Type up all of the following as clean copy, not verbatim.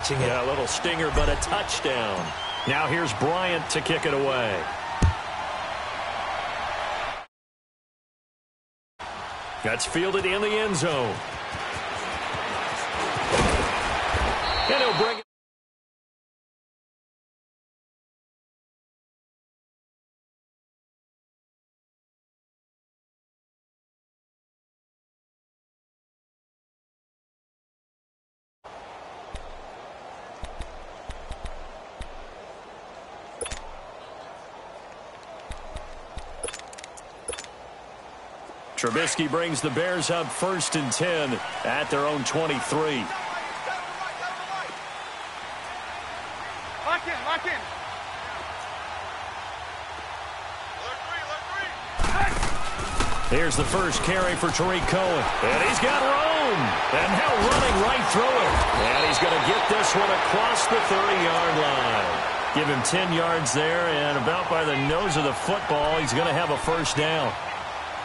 watching it. Yeah, a little stinger, but a touchdown. Now here's Bryant to kick it away. That's fielded in the end zone. And he'll bring it. Trubisky brings the Bears up 1st and 10 at their own 23. Lock in. Here's the first carry for Tariq Cohen. And he's got room. And now running right through it. And he's going to get this one across the 30-yard line. Give him 10 yards there, and about by the nose of the football, he's going to have a first down.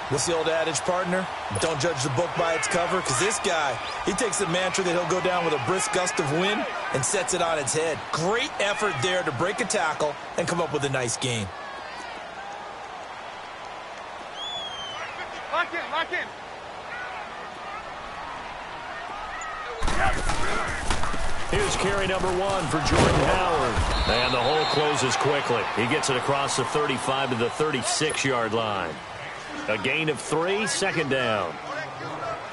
What's the old adage, partner? Don't judge the book by its cover, because this guy, he takes the mantra that he'll go down with a brisk gust of wind and sets it on its head. Great effort there to break a tackle and come up with a nice gain. Lock in. Here's carry number 1 for Jordan Howard. And the hole closes quickly. He gets it across the 35 to the 36-yard line. A gain of 3, second down.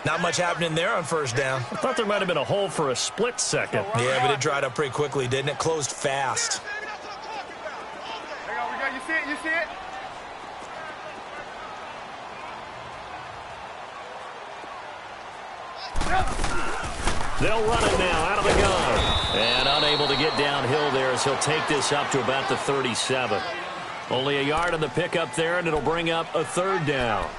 Not much happening there on first down. I thought there might have been a hole for a split second. Yeah, but it dried up pretty quickly, didn't it? Closed fast. There you go. You see it? They'll run it now out of the gun. And unable to get downhill there as he'll take this up to about the 37. Only a yard on the pickup there, and it'll bring up a third down.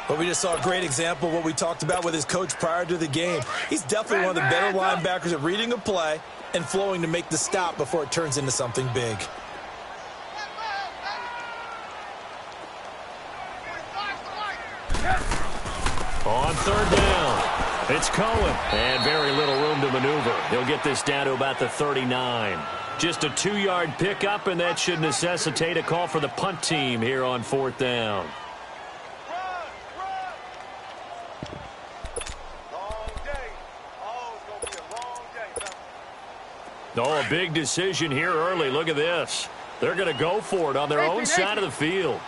But we just saw a great example of what we talked about with his coach prior to the game. He's definitely one of the better linebackers at reading a play and flowing to make the stop before it turns into something big. On third down, it's Cohen. And very little room to maneuver. He'll get this down to about the 39. Just a 2-yard pickup, and that should necessitate a call for the punt team here on 4th down. Oh, a big decision here early. Look at this. They're going to go for it on their own side of the field.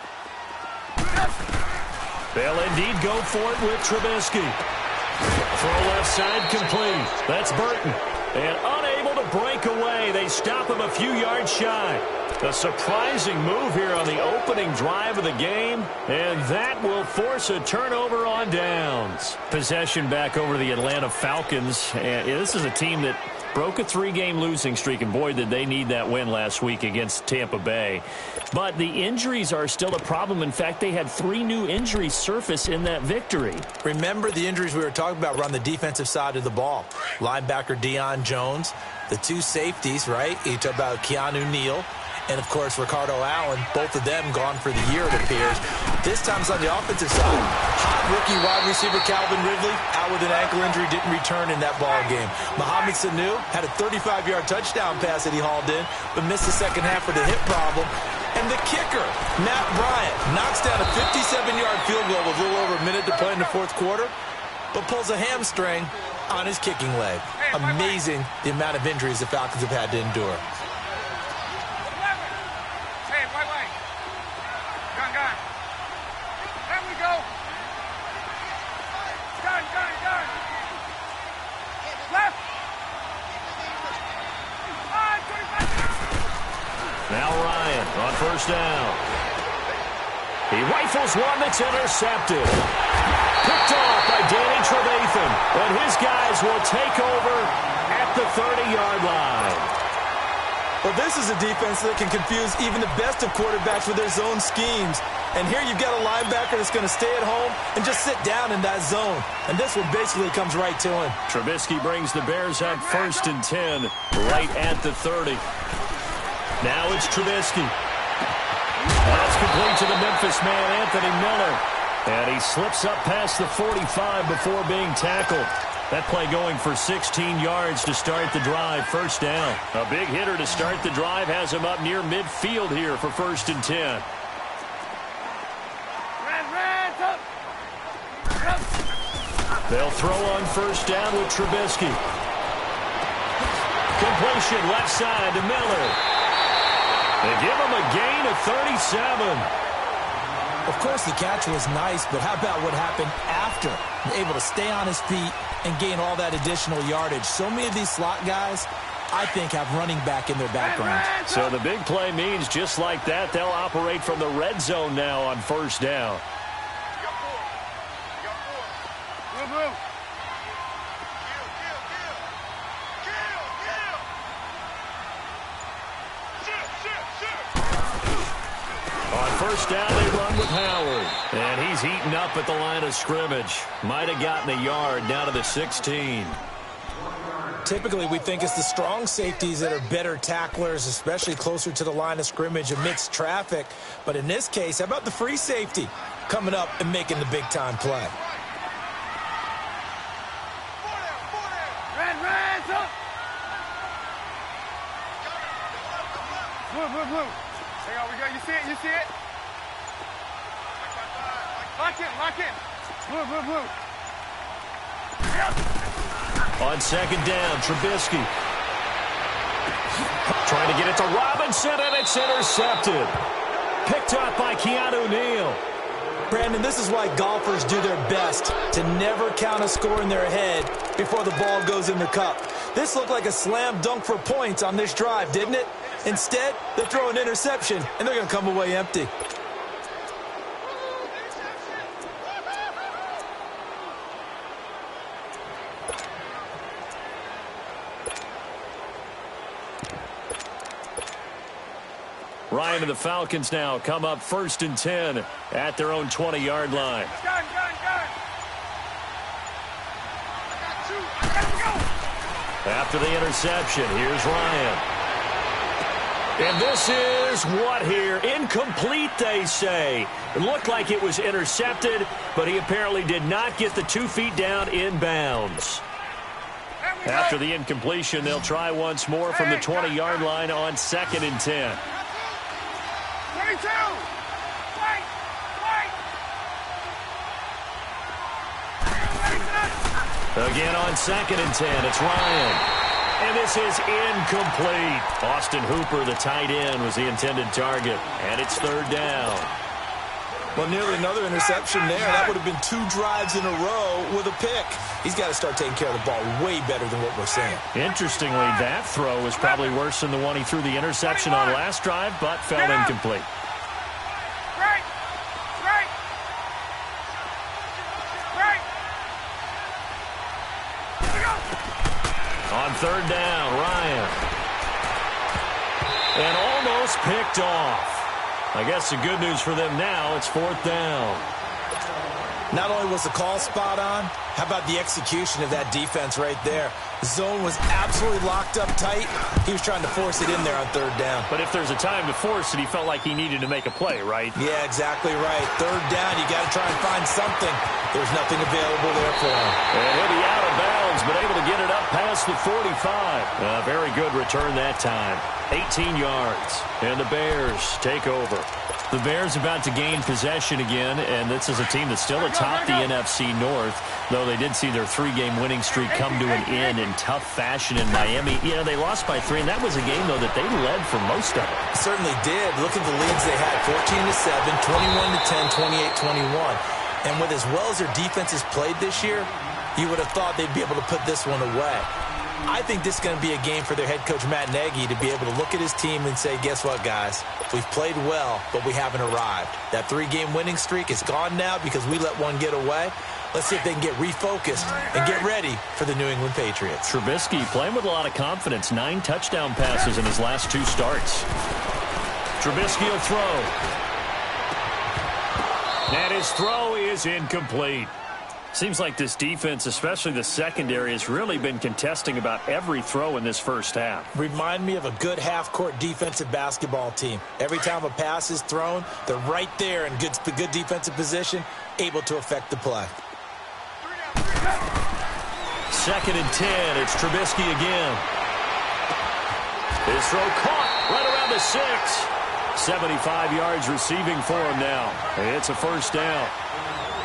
They'll indeed go for it with Trubisky. Throw left side complete. That's Burton. And unable to break away. They stop him a few yards shy. A surprising move here on the opening drive of the game. And that will force a turnover on downs. Possession back over to the Atlanta Falcons. And this is a team that broke a 3-game losing streak, and boy, did they need that win last week against Tampa Bay. But the injuries are still a problem. In fact, they had 3 new injuries surface in that victory. Remember the injuries we were talking about were on the defensive side of the ball. Linebacker Deion Jones, the 2 safeties, right? You talk about Keanu Neal, and, of course, Ricardo Allen. Both of them gone for the year, it appears. This time it's on the offensive side. Hot rookie wide receiver Calvin Ridley out with an ankle injury, didn't return in that ball game. Mohamed Sanu had a 35-yard touchdown pass that he hauled in, but missed the second half with a hip problem. And the kicker, Matt Bryant, knocks down a 57-yard field goal with a little over a minute to play in the 4th quarter, but pulls a hamstring on his kicking leg. Amazing the amount of injuries the Falcons have had to endure. Now Ryan on first down. He rifles one that's intercepted. Picked off by Danny Trevathan. And his guys will take over at the 30-yard line. Well, this is a defense that can confuse even the best of quarterbacks with their zone schemes. And here you've got a linebacker that's going to stay at home and just sit down in that zone. And this one basically comes right to him. Trubisky brings the Bears up 1st and 10 right at the 30. Now it's Trubisky. That's complete to the Memphis man, Anthony Miller. And he slips up past the 45 before being tackled. That play going for 16 yards to start the drive. First down. A big hitter to start the drive has him up near midfield here for 1st and 10. They'll throw on 1st down with Trubisky. Completion left side to Miller. They give him a gain of 37. Of course, the catch was nice, but how about what happened after? Able to stay on his feet and gain all that additional yardage. So many of these slot guys, I think, have running back in their background. So the big play means just like that, they'll operate from the red zone now on 1st down. On 1st down, they run with Howard. And he's eaten up at the line of scrimmage. Might have gotten a yard down to the 16. Typically, we think it's the strong safeties that are better tacklers, especially closer to the line of scrimmage amidst traffic. But in this case, how about the free safety coming up and making the big-time play? Blue. Hang on, we got you see it? You see it? Lock in. Blue. On 2nd down, Trubisky. Trying to get it to Robinson, and it's intercepted. Picked up by Keanu Neal. Brandon, this is why golfers do their best to never count a score in their head before the ball goes in the cup. This looked like a slam dunk for points on this drive, didn't it? Instead, they throw an interception, and they're going to come away empty. Ryan and the Falcons now come up 1st and 10 at their own 20-yard line. Gun. After the interception, here's Ryan. And this is what here? Incomplete, they say. It looked like it was intercepted, but he apparently did not get the 2 feet down in bounds. After the incompletion, they'll try once more from the 20-yard line on 2nd and 10. 22! Again on 2nd and 10, it's Ryan. And this is incomplete. Austin Hooper, the tight end, was the intended target. And it's 3rd down. Well, nearly another interception there. That would have been 2 drives in a row with a pick. He's got to start taking care of the ball way better than what we're seeing. Interestingly, that throw was probably worse than the one he threw the interception on last drive, but fell incomplete. Right. On 3rd down, Ryan. And almost picked off. I guess the good news for them now, it's 4th down. Not only was the call spot on, how about the execution of that defense right there? The zone was absolutely locked up tight. He was trying to force it in there on 3rd down. But if there's a time to force it, he felt like he needed to make a play, right? Yeah, exactly right. 3rd down, you got to try and find something. There's nothing available there for him. And he'll be out of bounds, but able to get it up past the 45. A very good return that time. 18 yards. And the Bears take over. The Bears about to gain possession again, and this is a team that's still atop the NFC North, though they did see their 3-game winning streak come to an end in tough fashion in Miami. You know, they lost by 3, and that was a game, though, that they led for most of it. Certainly did. Look at the leads they had, 14-7, 21-10, 28-21. And with as well as their defense has played this year, you would have thought they'd be able to put this one away. I think this is going to be a game for their head coach, Matt Nagy, to be able to look at his team and say, guess what, guys? We've played well, but we haven't arrived. That 3-game winning streak is gone now because we let one get away. Let's see if they can get refocused and get ready for the New England Patriots. Trubisky playing with a lot of confidence. 9 touchdown passes in his last 2 starts. Trubisky will throw. And his throw is incomplete. Seems like this defense, especially the secondary, has really been contesting about every throw in this first half. Remind me of a good half-court defensive basketball team. Every time a pass is thrown, they're right there in good defensive position, able to affect the play. 2nd and 10. It's Trubisky again. His throw caught right around the 6. 75 yards receiving for him now. It's a first down.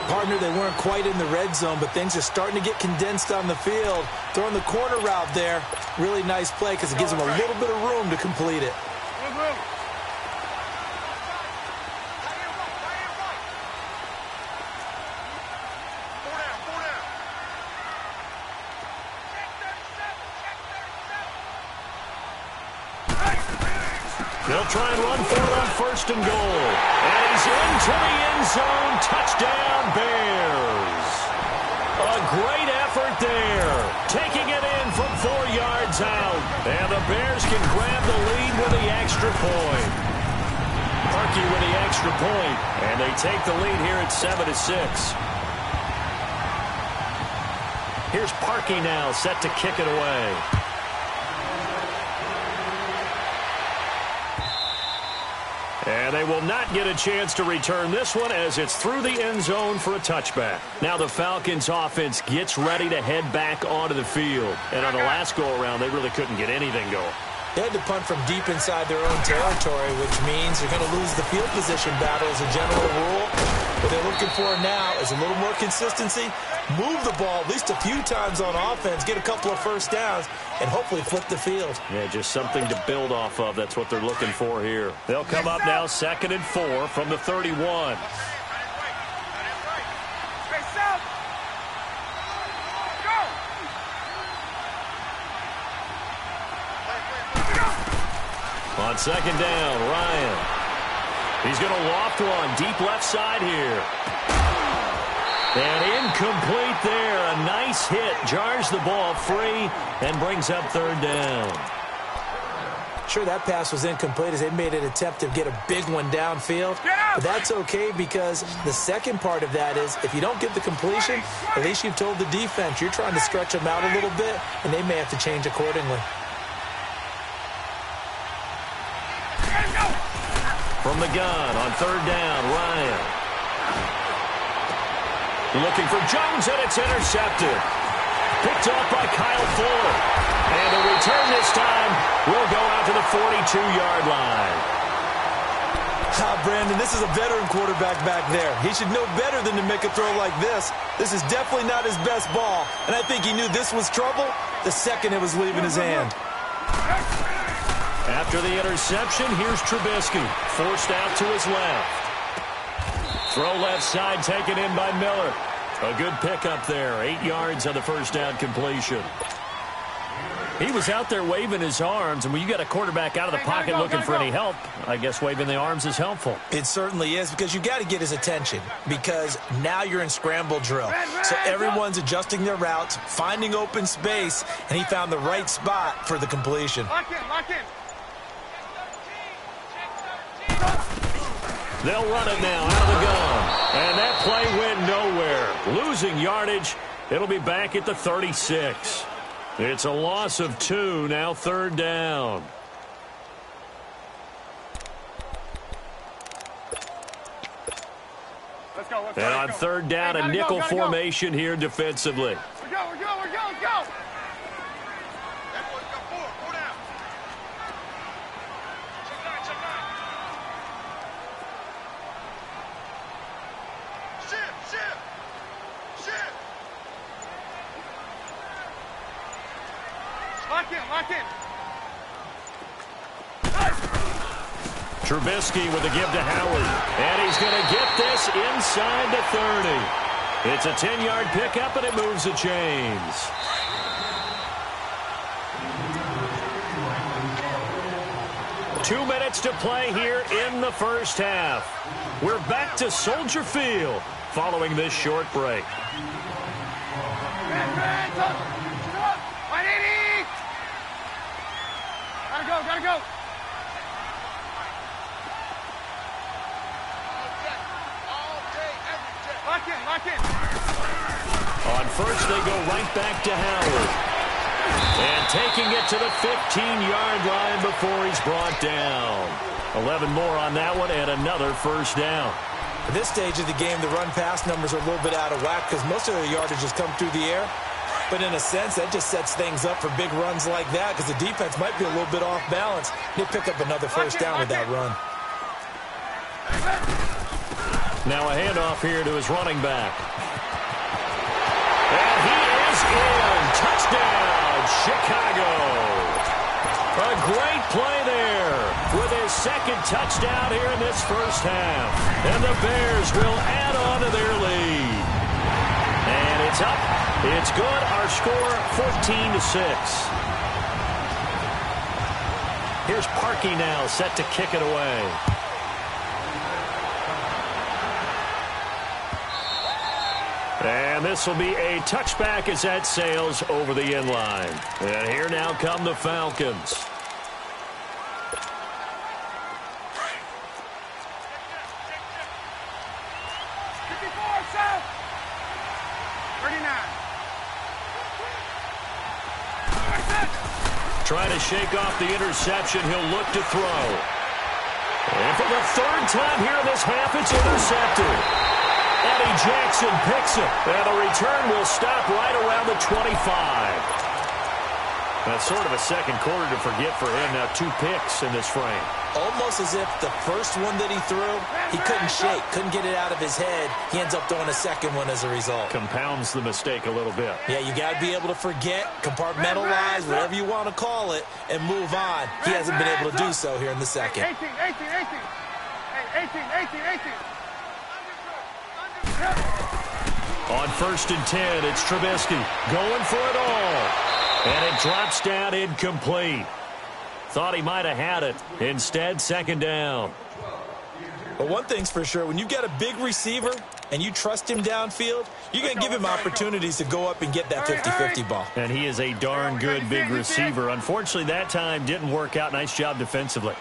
Partner, they weren't quite in the red zone, but things are starting to get condensed on the field. Throwing the corner route there, really nice play because it gives them a little bit of room to complete it. They'll try and run for it on 1st and goal. And he's into the end zone. Touchdown, Bears. A great effort there. Taking it in from 4 yards out. And the Bears can grab the lead with the extra point. Parkey with the extra point. And they take the lead here at 7-6. Here's Parkey now, set to kick it away. And they will not get a chance to return this one as it's through the end zone for a touchback. Now the Falcons offense gets ready to head back onto the field. And on the last go-around, they really couldn't get anything going. They had to punt from deep inside their own territory, which means they're going to lose the field position battle as a general rule. What they're looking for now is a little more consistency, move the ball at least a few times on offense, get a couple of first downs, and hopefully flip the field. Yeah, just something to build off of. That's what they're looking for here. They'll come up now 2nd and 4 from the 31. On 2nd down, Ryan. He's going to loft one deep left side here. And incomplete there. A nice hit. Jars the ball free and brings up 3rd down. Sure, that pass was incomplete as they made an attempt to get a big one downfield. But that's okay because the second part of that is if you don't get the completion, at least you've told the defense you're trying to stretch them out a little bit, and they may have to change accordingly. From the gun on 3rd down, Ryan. Looking for Jones, and it's intercepted. Picked off by Kyle Fuller. And the return this time will go out to the 42-yard line. Brandon, this is a veteran quarterback back there. He should know better than to make a throw like this. This is definitely not his best ball. And I think he knew this was trouble the second it was leaving his hand. After the interception, here's Trubisky. Forced out to his left. Throw left side taken in by Miller. A good pickup there. 8 yards on the first down completion. He was out there waving his arms, and when you got a quarterback out of the pocket looking for any help, I guess waving the arms is helpful. It certainly is because you got to get his attention because now you're in scramble drill. So everyone's adjusting their routes, finding open space, and he found the right spot for the completion. Lock in, lock in. They'll run it now out of the gun. And that play went nowhere. Losing yardage. It'll be back at the 36. It's a loss of 2, now 3rd down. Let's go, let's go. And on 3rd down, a nickel formation here defensively. We're go, let's go. That boy's got 4 down. Shift. Lock in. Trubisky with a give to Howard. And he's going to get this inside the 30. It's a 10-yard pickup, and it moves the chains. Two minutes to play here in the first half. We're back to Soldier Field following this short break. Gotta go. Lock in. On first, they go right back to Howard. And taking it to the 15-yard line before he's brought down. 11 more on that one and another first down. At this stage of the game, the run-pass numbers are a little bit out of whack because most of the yardage has come through the air. But in a sense, that just sets things up for big runs like that because the defense might be a little bit off balance. They pick up another first down with that run. Now a handoff here to his running back. And he is in. Touchdown, Chicago. A great play there with his second touchdown here in this first half. And the Bears will add on to their lead. And it's up. It's good. Our score, 14-6. Here's Parkey now, set to kick it away. And this will be a touchback as that sails over the end line. And here now come the Falcons. Trying to shake off the interception. He'll look to throw. And for the third time here in this half, it's intercepted. Eddie Jackson picks it. And the return will stop right around the 25. That's sort of a second quarter to forget for him. Now 2 picks in this frame. Almost as if the first one that he threw, he couldn't shake, couldn't get it out of his head. He ends up throwing a second one as a result. Compounds the mistake a little bit. Yeah, you got to be able to forget, compartmentalize, whatever you want to call it, and move on. He hasn't been able to do so here in the second. 18. Hey, 18. On 1st and 10, it's Trubisky going for it all. And it drops down incomplete. Thought he might have had it. Instead, second down. But one thing's for sure, when you've got a big receiver and you trust him downfield, you're going to give him opportunities to go up and get that 50-50 ball. And he is a darn good big receiver. Unfortunately, that time didn't work out. Nice job defensively.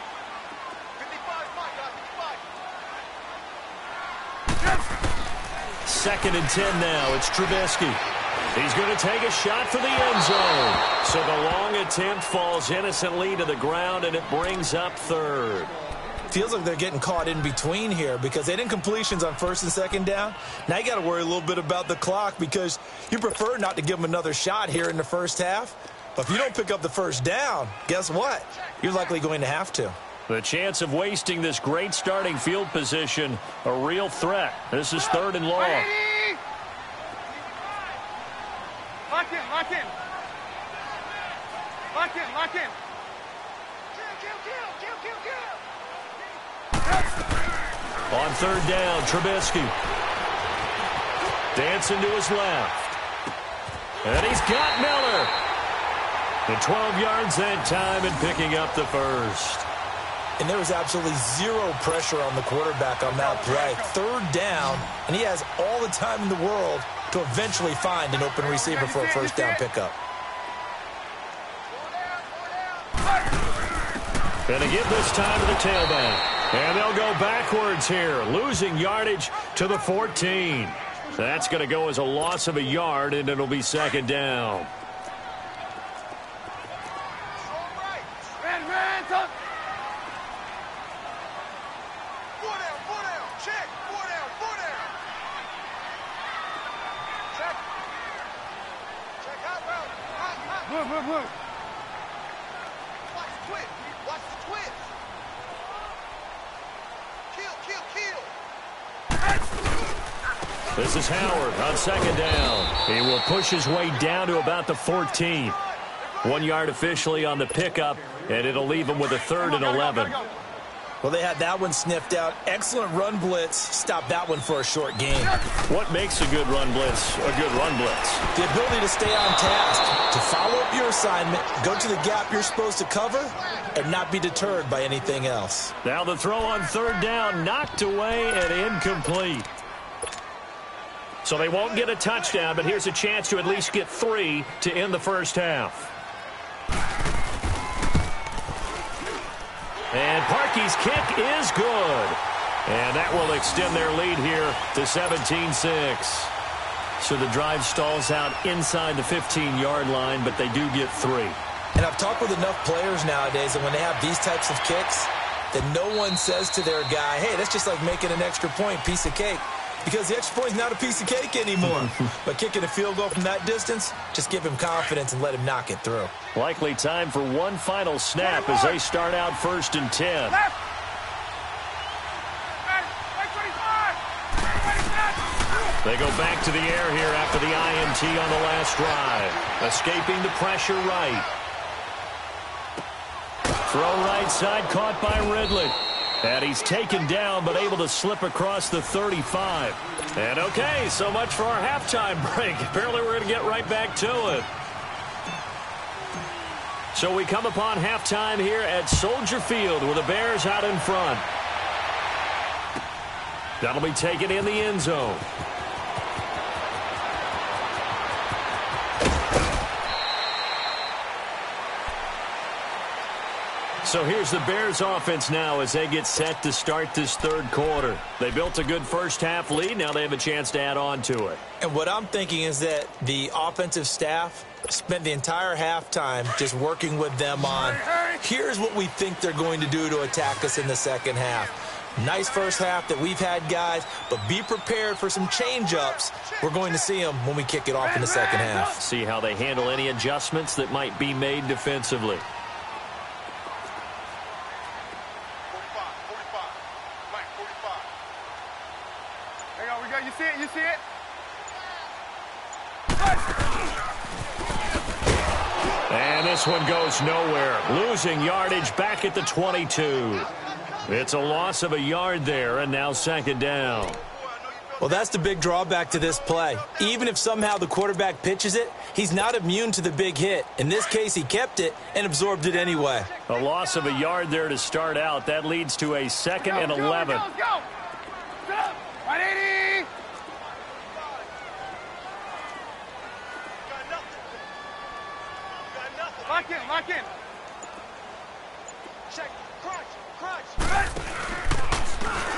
2nd and 10 now. It's Trubisky. He's going to take a shot for the end zone. So the long attempt falls innocently to the ground, and it brings up 3rd. Feels like they're getting caught in between here because they didn't completions on 1st and 2nd down. Now you got to worry a little bit about the clock because you prefer not to give them another shot here in the first half. But if you don't pick up the first down, guess what? You're likely going to have to. The chance of wasting this great starting field position, a real threat. This is 3rd and long. Lock in. On 3rd down, Trubisky. Dancing to his left. And he's got Miller. And 12 yards that time and picking up the first. And there was absolutely zero pressure on the quarterback on that play. 3rd down, and he has all the time in the world to eventually find an open receiver for a first down pickup. And to give this time to the tailback. And they'll go backwards here, losing yardage to the 14. That's going to go as a loss of a yard, and it'll be 2nd down. Move. Watch the twist. Kill. This is Howard on 2nd down. He will push his way down to about the 14. 1 yard officially on the pickup, and it'll leave him with a 3rd and 11. Well, they had that one sniffed out. Excellent run blitz. Stopped that one for a short gain. What makes a good run blitz a good run blitz? The ability to stay on task, to follow up your assignment, go to the gap you're supposed to cover, and not be deterred by anything else. Now the throw on 3rd down, knocked away and incomplete. So they won't get a touchdown, but here's a chance to at least get 3 to end the first half. And Parkey's kick is good. And that will extend their lead here to 17-6. So the drive stalls out inside the 15-yard line, but they do get 3. And I've talked with enough players nowadays that when they have these types of kicks, that no one says to their guy, hey, that's just like making an extra point, piece of cake. because the extra point is not a piece of cake anymore. But kicking a field goal from that distance, just give him confidence and let him knock it through. Likely time for one final snap as they start out 1st and 10. They go back to the air here after the INT on the last drive. Escaping the pressure right. Throw right side, caught by Ridley. And he's taken down, but able to slip across the 35. And okay, so much for our halftime break. Apparently we're going to get right back to it. So we come upon halftime here at Soldier Field with the Bears out in front. That'll be taken in the end zone. So here's the Bears offense now as they get set to start this third quarter. They built a good first half lead. Now they have a chance to add on to it. And what I'm thinking is that the offensive staff spent the entire halftime just working with them on, here's what we think they're going to do to attack us in the second half. Nice first half that we've had, guys, but be prepared for some change-ups. We're going to see them when we kick it off in the second half. See how they handle any adjustments that might be made defensively. 45. Mike, 45. Hang on, we got, you see it? You see it? And this one goes nowhere. Losing yardage back at the 22. It's a loss of a yard there, and now second down. Well, that's the big drawback to this play. Even if somehow the quarterback pitches it, he's not immune to the big hit. In this case, he kept it and absorbed it anyway. A loss of a yard there to start out. That leads to a 2nd and 11. Go! 180! Lock in. Check. Crunch.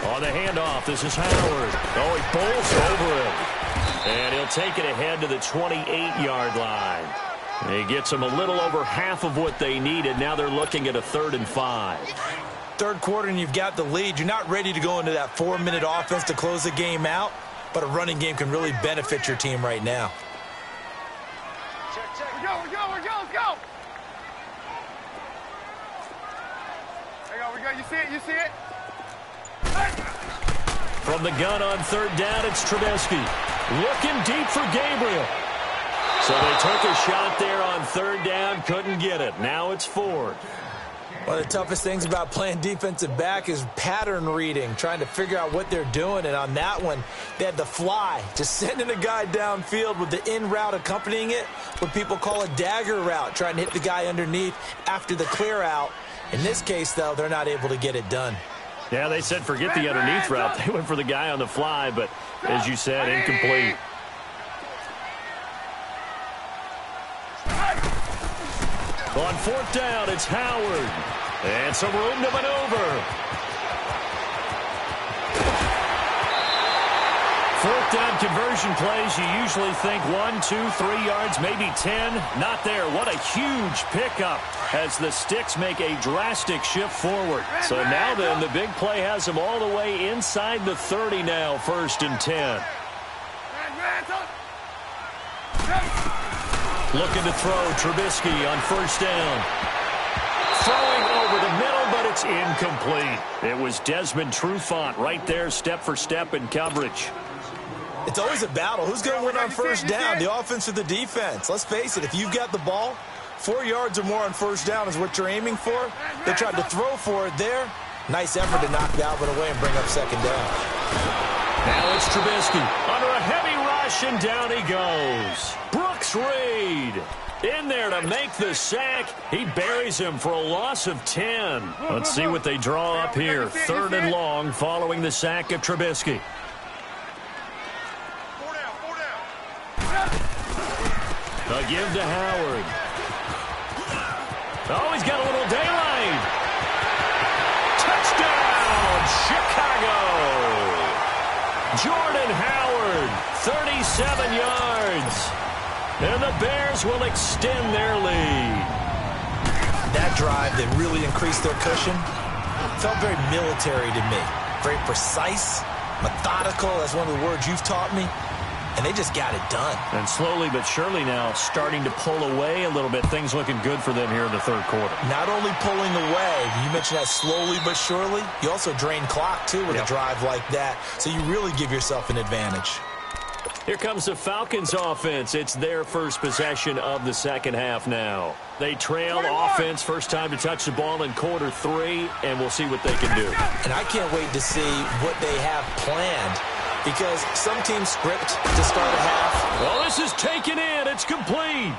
On the handoff, this is Howard. Oh, he bowls over it. And he'll take it ahead to the 28-yard line. He gets them a little over half of what they needed. Now they're looking at a 3rd and 5. Third quarter and you've got the lead. You're not ready to go into that 4-minute offense to close the game out, but a running game can really benefit your team right now. Check. We go. Let's go. Hang on, we got, you see it? From the gun on 3rd down, it's Trubisky. Looking deep for Gabriel. So they took a shot there on 3rd down, couldn't get it. Now it's 4th. One of the toughest things about playing defensive back is pattern reading, trying to figure out what they're doing. And on that one, they had the fly, just sending a guy downfield with the in route accompanying it, what people call a dagger route, trying to hit the guy underneath after the clear out. In this case, though, they're not able to get it done. Yeah, they said forget the underneath route. They went for the guy on the fly, but as you said, incomplete. On 4th down, it's Howard. And some room to maneuver. 4th down conversion plays, you usually think 1, 2, 3 yards, maybe 10. Not there. What a huge pickup as the Sticks make a drastic shift forward. So now then, the big play has them all the way inside the 30 now, 1st and 10. Looking to throw, Trubisky on 1st down. Throwing over the middle, but it's incomplete. It was Desmond Trufant right there, step for step in coverage. It's always a battle. Who's going to win on 1st down, the offense or the defense? Let's face it, if you've got the ball, 4 yards or more on 1st down is what you're aiming for. They tried to throw for it there. Nice effort to knock Dalvin away and bring up 2nd down. Now it's Trubisky under a heavy rush, and down he goes. Brooks Reed in there to make the sack. He buries him for a loss of 10. Let's see what they draw up here. 3rd and long following the sack of Trubisky. 4 down. A give to Howard. Oh, he's got a little daylight. Touchdown, Chicago. Jordan Howard, 37 yards. And the Bears will extend their lead. That drive that really increased their cushion felt very military to me. Very precise, methodical. That's one of the words you've taught me. And they just got it done. And slowly but surely now starting to pull away a little bit. Things looking good for them here in the third quarter. Not only pulling away, you mentioned that slowly but surely, you also drain clock, too, with a drive like that. So you really give yourself an advantage. Here comes the Falcons offense. It's their first possession of the second half now. They trail 21. Offense, first time to touch the ball in quarter 3, and we'll see what they can do. And I can't wait to see what they have planned, because some teams script to start a half. Well, this is taken in. It's complete.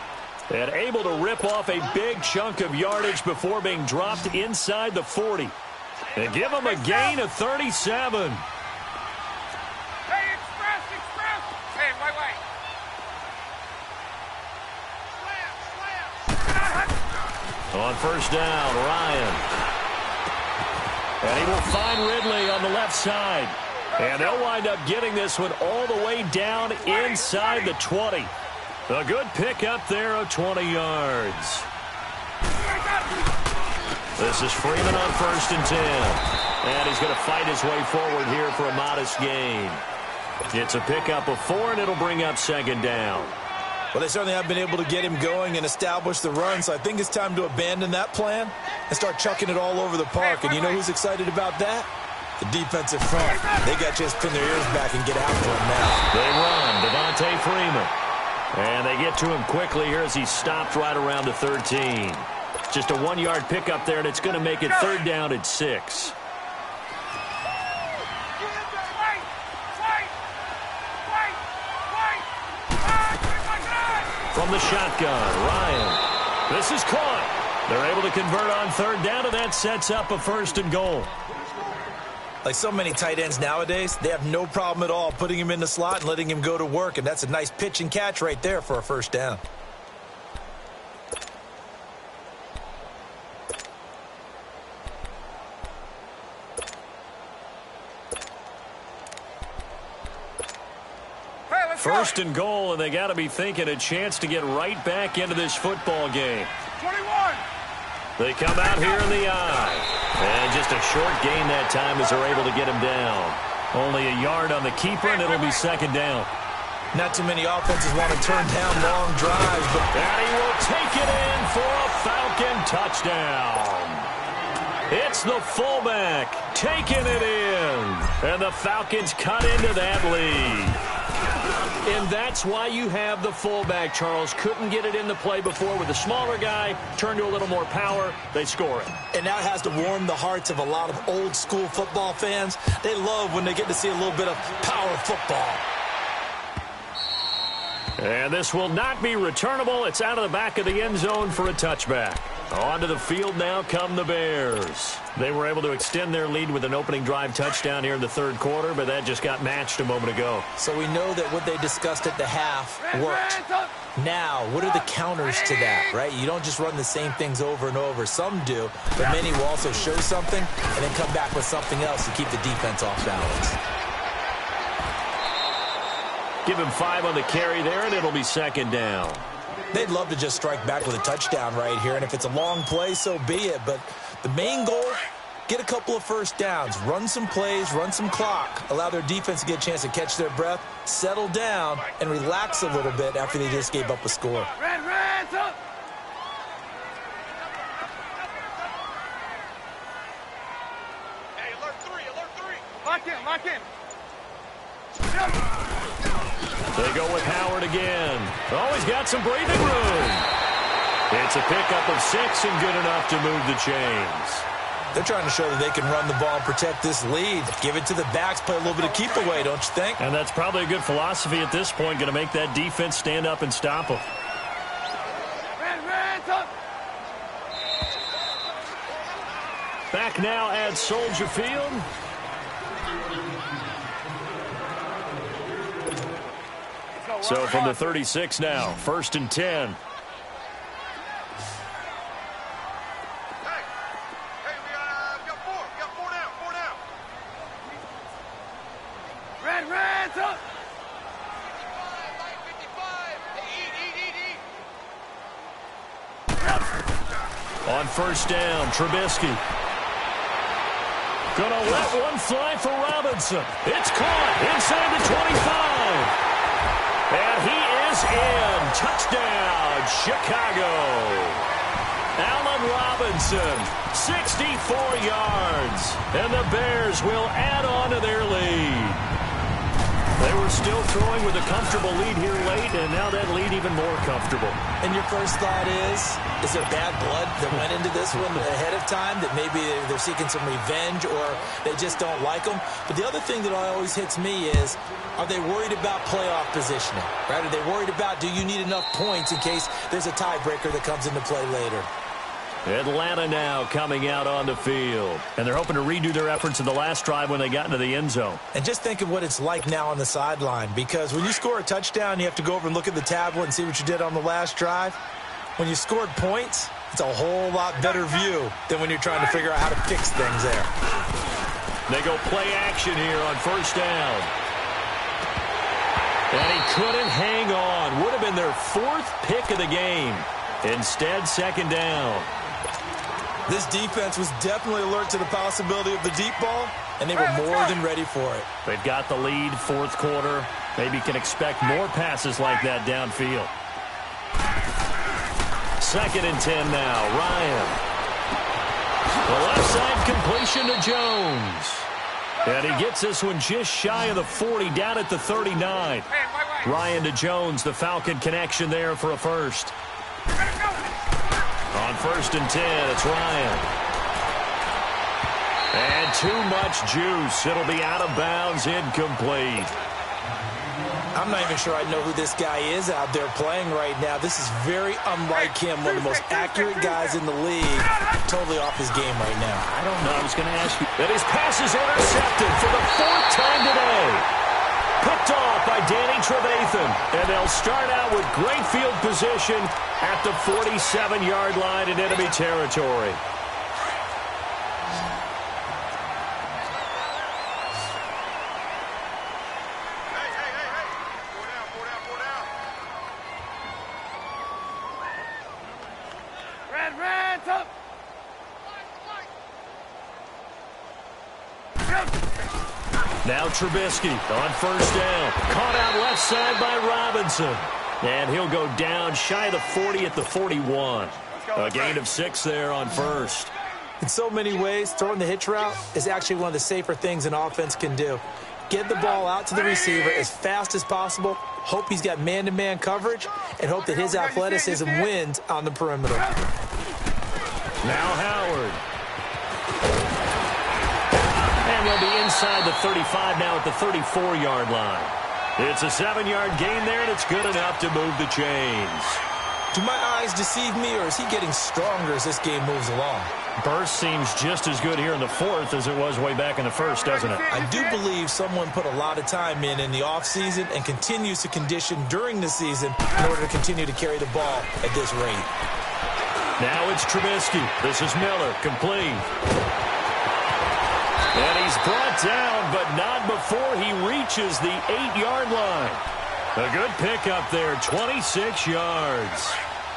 And able to rip off a big chunk of yardage before being dropped inside the 40. And give them a gain of 37. Hey, express! Hey, wait. Slam! On first down, Ryan. And he will find Ridley on the left side. And they'll wind up getting this one all the way down inside the 20. A good pickup there of 20 yards. This is Freeman on first and 10. And he's going to fight his way forward here for a modest gain. It's a pickup of 4, and it'll bring up second down. Well, they certainly have been able to get him going and establish the run, so I think it's time to abandon that plan and start chucking it all over the park. And you know who's excited about that? The defensive front. They got to just pin their ears back and get after him now. They run, Devontae Freeman. And they get to him quickly here as he stopped right around the 13. Just a 1-yard pickup there, and it's going to make it third down at 6. From the shotgun, Ryan. This is caught. They're able to convert on third down, and that sets up a first and goal. Like so many tight ends nowadays, they have no problem at all putting him in the slot and letting him go to work, and that's a nice pitch and catch right there for a first down. First and goal, and they got to be thinking a chance to get right back into this football game. 21. They come out here in the eye. And just a short gain that time as they're able to get him down. Only a yard on the keeper, and it'll be second down. Not too many offenses want to turn down long drives, but And he will take it in for a Falcon touchdown. It's the fullback taking it in. And the Falcons cut into that lead. And that's why you have the fullback, Charles. Couldn't get it in the play before with the smaller guy. Turned to a little more power. They score it. and that has to warm the hearts of a lot of old school football fans. They love when they get to see a little bit of power football. And this will not be returnable. It's out of the back of the end zone for a touchback. Onto the field now come the Bears. They were able to extend their lead with an opening drive touchdown here in the third quarter, but that just got matched a moment ago. So we know that what they discussed at the half worked. Now, what are the counters to that, right? You don't just run the same things over and over. Some do, but many will also show something and then come back with something else to keep the defense off balance. Give him 5 on the carry there, and it'll be second down. They'd love to just strike back with a touchdown right here, and if it's a long play, so be it. But the main goal, get a couple of first downs, run some plays, run some clock, allow their defense to get a chance to catch their breath, settle down, and relax a little bit after they just gave up a score. Red, up. Hey, alert three. Lock in. They go with Howard again. Oh, he's got some breathing room. It's a pickup of 6 and good enough to move the chains. They're trying to show that they can run the ball and protect this lead. Give it to the backs, play a little bit of keep away, don't you think? And that's probably a good philosophy at this point, going to make that defense stand up and stop them. Red, up. Back now at Soldier Field. So from the 36 now, 1st and 10. Hey, we got 4. We got 4 down. Red, up. 55. Hey, eat. On first down, Trubisky. Gonna let one fly for Robinson. It's caught inside the 25. And he is in. Touchdown, Chicago. Allen Robinson, 64 yards. And the Bears will add on to their lead. They were still throwing with a comfortable lead here late, and now that lead even more comfortable. And your first thought is there bad blood that went into this one ahead of time, that maybe they're seeking some revenge or they just don't like them? But the other thing that always hits me is, are they worried about playoff positioning? Right? Are they worried about, do you need enough points in case there's a tiebreaker that comes into play later? Atlanta now coming out on the field. And they're hoping to redo their efforts in the last drive when they got into the end zone. And just think of what it's like now on the sideline, because when you score a touchdown, you have to go over and look at the tablet and see what you did on the last drive. When you scored points, it's a whole lot better view than when you're trying to figure out how to fix things there. They go play action here on first down. And he couldn't hang on. Would have been their fourth pick of the game. Instead, second down. This defense was definitely alert to the possibility of the deep ball, and they were more than ready for it. They've got the lead, fourth quarter. Maybe can expect more passes like that downfield. 2nd and 10 now. Ryan. The left side completion to Jones. And he gets this one just shy of the 40, down at the 39. Ryan to Jones, the Falcon connection there for a first. On 1st and 10, it's Ryan. And too much juice. It'll be out of bounds, incomplete. I'm not even sure I know who this guy is out there playing right now. This is very unlike him, one of the most accurate guys in the league. Totally off his game right now. I don't know. I was going to ask you. And his pass is intercepted for the 4th time today. Picked off by Danny Trevathan. And they'll start out with great field position at the 47-yard line in enemy territory. Now Trubisky on first down. Caught out left side by Robinson. And he'll go down shy of the 40 at the 41. A gain of 6 there on first. In so many ways, throwing the hitch route is actually one of the safer things an offense can do. Get the ball out to the receiver as fast as possible, hope he's got man-to-man coverage, and hope that his athleticism wins on the perimeter. Now Howard. And they'll be inside the 35 now at the 34-yard line. It's a 7-yard gain there, and it's good enough to move the chains. Do my eyes deceive me, or is he getting stronger as this game moves along? Burst seems just as good here in the 4th as it was way back in the 1st, doesn't it? I do believe someone put a lot of time in the offseason and continues to condition during the season in order to continue to carry the ball at this rate. Now it's Trubisky. This is Miller, complete. And he's brought down, but not before he reaches the 8-yard line. A good pickup there, 26 yards.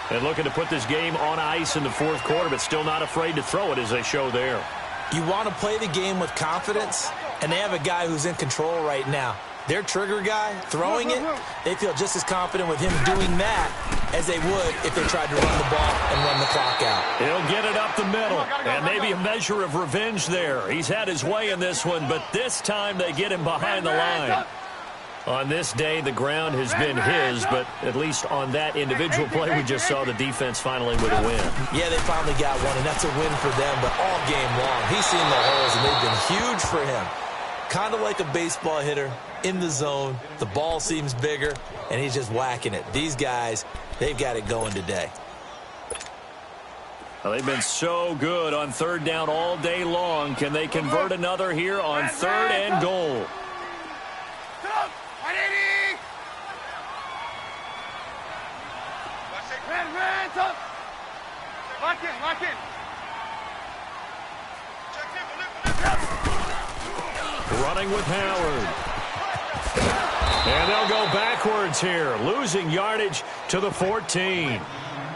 And looking to put this game on ice in the 4th quarter, but still not afraid to throw it as they show there. You want to play the game with confidence, and they have a guy who's in control right now. Their trigger guy, throwing it, they feel just as confident with him doing that as they would if they tried to run the ball and run the clock out. He'll get it up the middle, and maybe a measure of revenge there. He's had his way in this one, but this time they get him behind the line. On this day, the ground has been his, but at least on that individual play, we just saw the defense finally with a win. Yeah, they finally got one, and that's a win for them, but all game long, he's seen the holes, and they've been huge for him. Kind of like a baseball hitter in the zone. The ball seems bigger, and he's just whacking it. These guys, they've got it going today. Well, they've been so good on 3rd down all day long. Can they convert another here on 3rd and goal? Lock in. Running with Howard. And they'll go backwards here, losing yardage to the 14.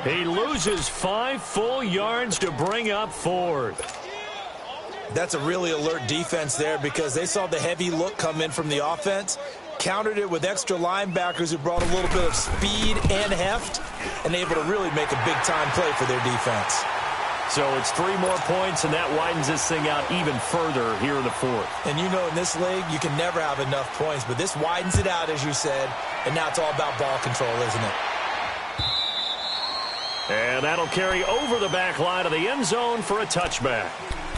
He loses 5 full yards to bring up 4th. That's a really alert defense there because they saw the heavy look come in from the offense, countered it with extra linebackers who brought a little bit of speed and heft, and able to really make a big-time play for their defense. So it's 3 more points, and that widens this thing out even further here in the fourth. And you know in this league, you can never have enough points, but this widens it out, as you said, and now it's all about ball control, isn't it? And that'll carry over the back line of the end zone for a touchback.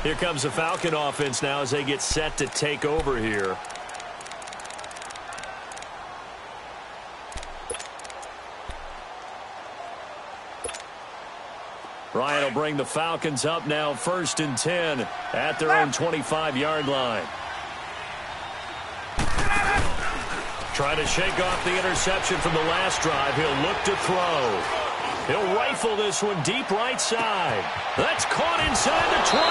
Here comes the Falcon offense now as they get set to take over here. Ryan will bring the Falcons up now 1st and 10 at their own 25-yard line. Trying to shake off the interception from the last drive. He'll look to throw. He'll rifle this one deep right side. That's caught inside the 20.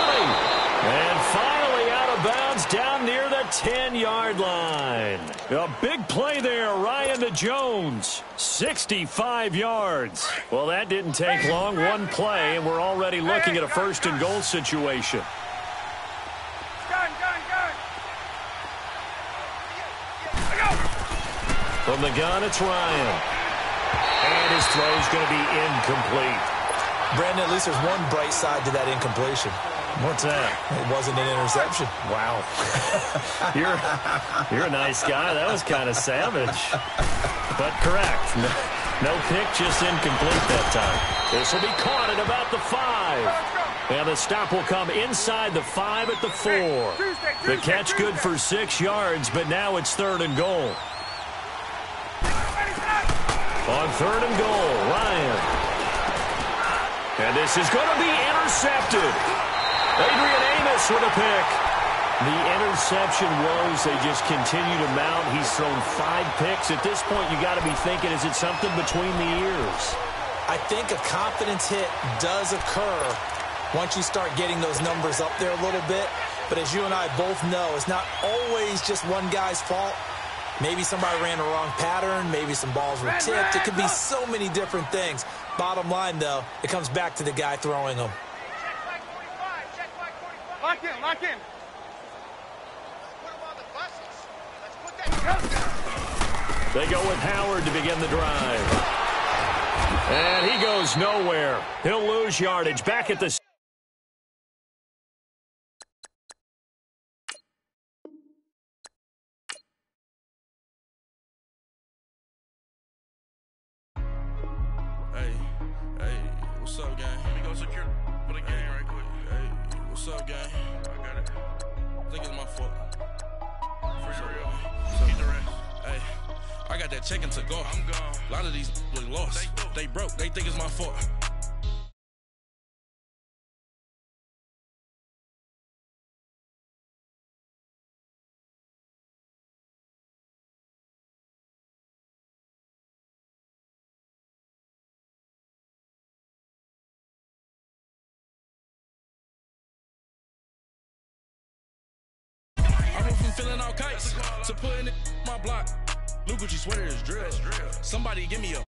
And finally out of bounds down near the 10-yard line. A big play there, Ryan to Jones. 65 yards. Well, that didn't take long. One play, and we're already looking at a 1st and goal situation. From the gun, it's Ryan. And his throw's going to be incomplete. Brandon, at least there's one bright side to that incompletion. What's that? It wasn't an interception. Wow. You're a nice guy. That was kind of savage. But correct. No pick, just incomplete that time. This will be caught at about the 5. And the stop will come inside the 5 at the 4. The catch good for 6 yards, but now it's 3rd and goal. On 3rd and goal, Ryan. And this is going to be intercepted. Adrian Amos with a pick. The interception woes, they just continue to mount. He's thrown 5 picks. At this point, you got to be thinking, is it something between the ears? I think a confidence hit does occur once you start getting those numbers up there a little bit. But as you and I both know, it's not always just one guy's fault. Maybe somebody ran the wrong pattern. Maybe some balls were tipped. It could be so many different things. Bottom line, though, it comes back to the guy throwing them. Lock in, lock in. Put him on the buses. Let's put that. They go with Howard to begin the drive. And he goes nowhere. He'll lose yardage back at the... What's up, gang? Let me go secure for the game right quick. Hey, what's up, gang? I got it. I think it's my fault. For real. Keep the rest. Hey, I got that chicken to go. I'm gone. A lot of these look lost. They broke. They think it's my fault. I went from feeling all kites to putting it in my block. Look what you sweater is drill. Somebody give me a